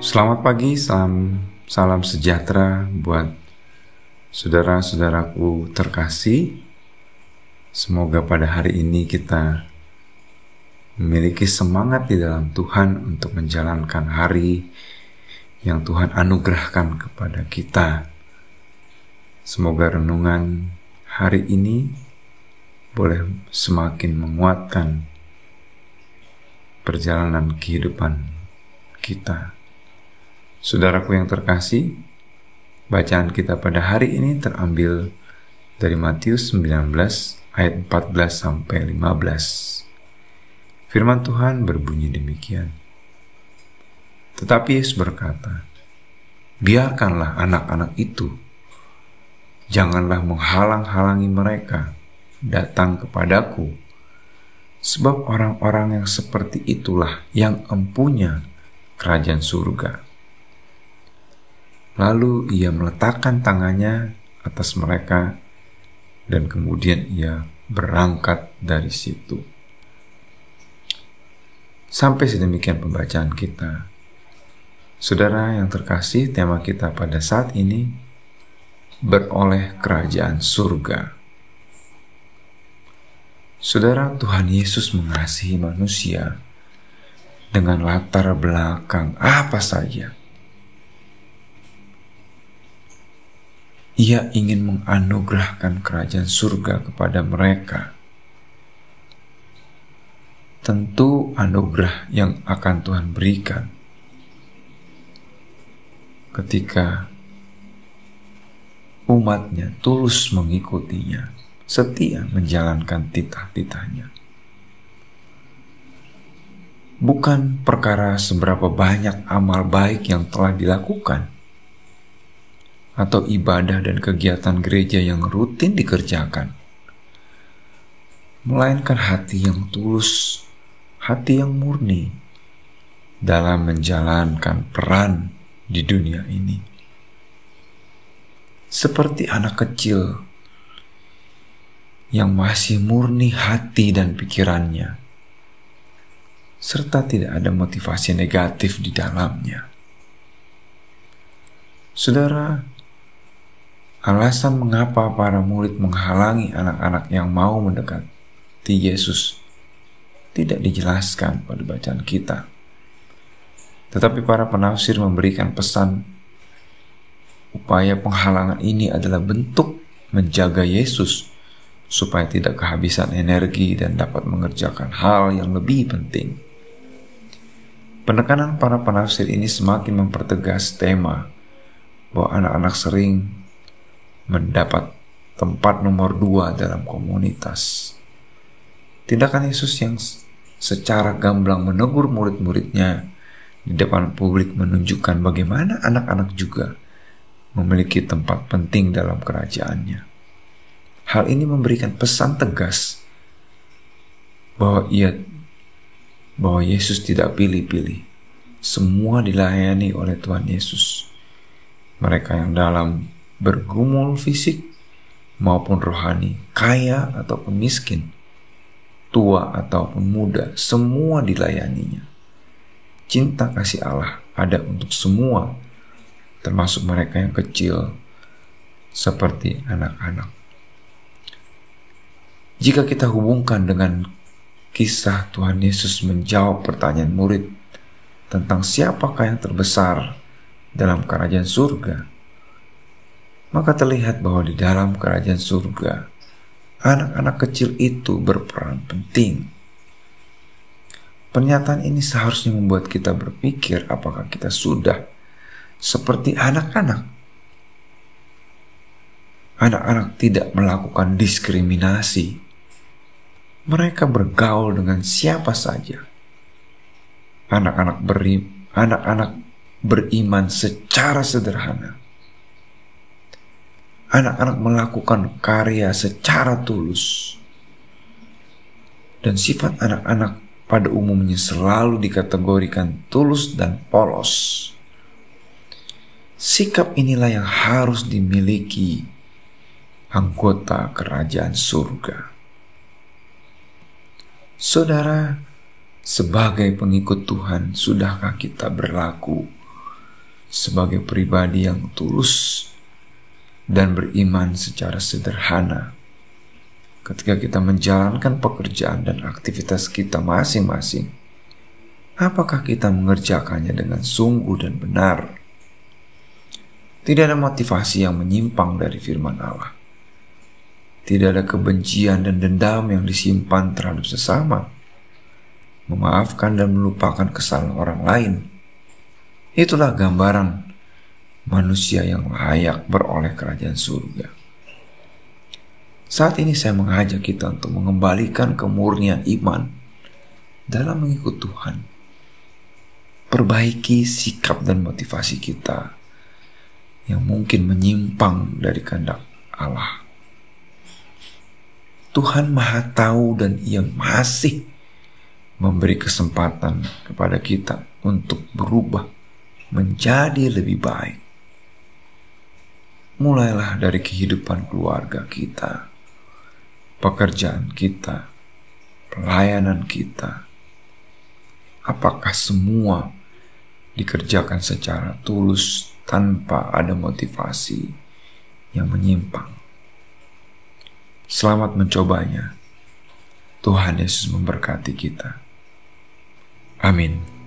Selamat pagi, salam sejahtera buat saudara-saudaraku terkasih. Semoga pada hari ini kita memiliki semangat di dalam Tuhan untuk menjalankan hari yang Tuhan anugerahkan kepada kita. Semoga renungan hari ini boleh semakin menguatkan perjalanan kehidupan kita. Saudaraku yang terkasih, bacaan kita pada hari ini terambil dari Matius 19 ayat 14 sampai 15. Firman Tuhan berbunyi demikian. Tetapi Yesus berkata, "Biarkanlah anak-anak itu, janganlah menghalang-halangi mereka datang kepadaku, sebab orang-orang yang seperti itulah yang empunya kerajaan surga." Lalu ia meletakkan tangannya atas mereka dan kemudian ia berangkat dari situ. Sampai sedemikian pembacaan kita. Saudara yang terkasih, tema kita pada saat ini beroleh kerajaan surga. Saudara, Tuhan Yesus mengasihi manusia dengan latar belakang apa saja. Ia ingin menganugerahkan kerajaan surga kepada mereka. Tentu anugerah yang akan Tuhan berikan ketika umatnya tulus mengikutinya, setia menjalankan titah-titahnya. Bukan perkara seberapa banyak amal baik yang telah dilakukan, atau ibadah dan kegiatan gereja yang rutin dikerjakan, melainkan hati yang tulus, hati yang murni dalam menjalankan peran di dunia ini. Seperti anak kecil yang masih murni hati dan pikirannya, serta tidak ada motivasi negatif di dalamnya. Saudara, alasan mengapa para murid menghalangi anak-anak yang mau mendekati Yesus tidak dijelaskan pada bacaan kita. Tetapi para penafsir memberikan pesan upaya penghalangan ini adalah bentuk menjaga Yesus supaya tidak kehabisan energi dan dapat mengerjakan hal yang lebih penting. Penekanan para penafsir ini semakin mempertegas tema bahwa anak-anak sering mendapat tempat nomor 2 dalam komunitas. Tindakan Yesus yang secara gamblang menegur murid-muridnya di depan publik menunjukkan bagaimana anak-anak juga memiliki tempat penting dalam kerajaannya. Hal ini memberikan pesan tegas bahwa Yesus tidak pilih-pilih. Semua dilayani oleh Tuhan Yesus. Mereka yang dalam bergumul fisik maupun rohani, kaya ataupun miskin, tua ataupun muda, semua dilayaninya. Cinta kasih Allah ada untuk semua, termasuk mereka yang kecil seperti anak-anak. Jika kita hubungkan dengan kisah Tuhan Yesus menjawab pertanyaan murid tentang siapakah yang terbesar dalam kerajaan surga, maka terlihat bahwa di dalam kerajaan surga, anak-anak kecil itu berperan penting. Pernyataan ini seharusnya membuat kita berpikir apakah kita sudah seperti anak-anak. Anak-anak tidak melakukan diskriminasi. Mereka bergaul dengan siapa saja. Anak-anak beriman secara sederhana. Anak-anak melakukan karya secara tulus. Dan sifat anak-anak pada umumnya selalu dikategorikan tulus dan polos. Sikap inilah yang harus dimiliki anggota kerajaan surga. Saudara, sebagai pengikut Tuhan, sudahkah kita berlaku sebagai pribadi yang tulus dan beriman secara sederhana. Ketika kita menjalankan pekerjaan dan aktivitas kita masing-masing, apakah kita mengerjakannya dengan sungguh dan benar? Tidak ada motivasi yang menyimpang dari firman Allah. Tidak ada kebencian dan dendam yang disimpan terhadap sesama. Memaafkan dan melupakan kesalahan orang lain. Itulah gambaran manusia yang layak beroleh kerajaan surga. Saat ini saya mengajak kita untuk mengembalikan kemurnian iman dalam mengikut Tuhan. Perbaiki sikap dan motivasi kita yang mungkin menyimpang dari kehendak Allah. Tuhan Maha Tahu dan Ia masih memberi kesempatan kepada kita untuk berubah menjadi lebih baik. Mulailah dari kehidupan keluarga kita, pekerjaan kita, pelayanan kita. Apakah semua dikerjakan secara tulus tanpa ada motivasi yang menyimpang? Selamat mencobanya. Tuhan Yesus memberkati kita. Amin.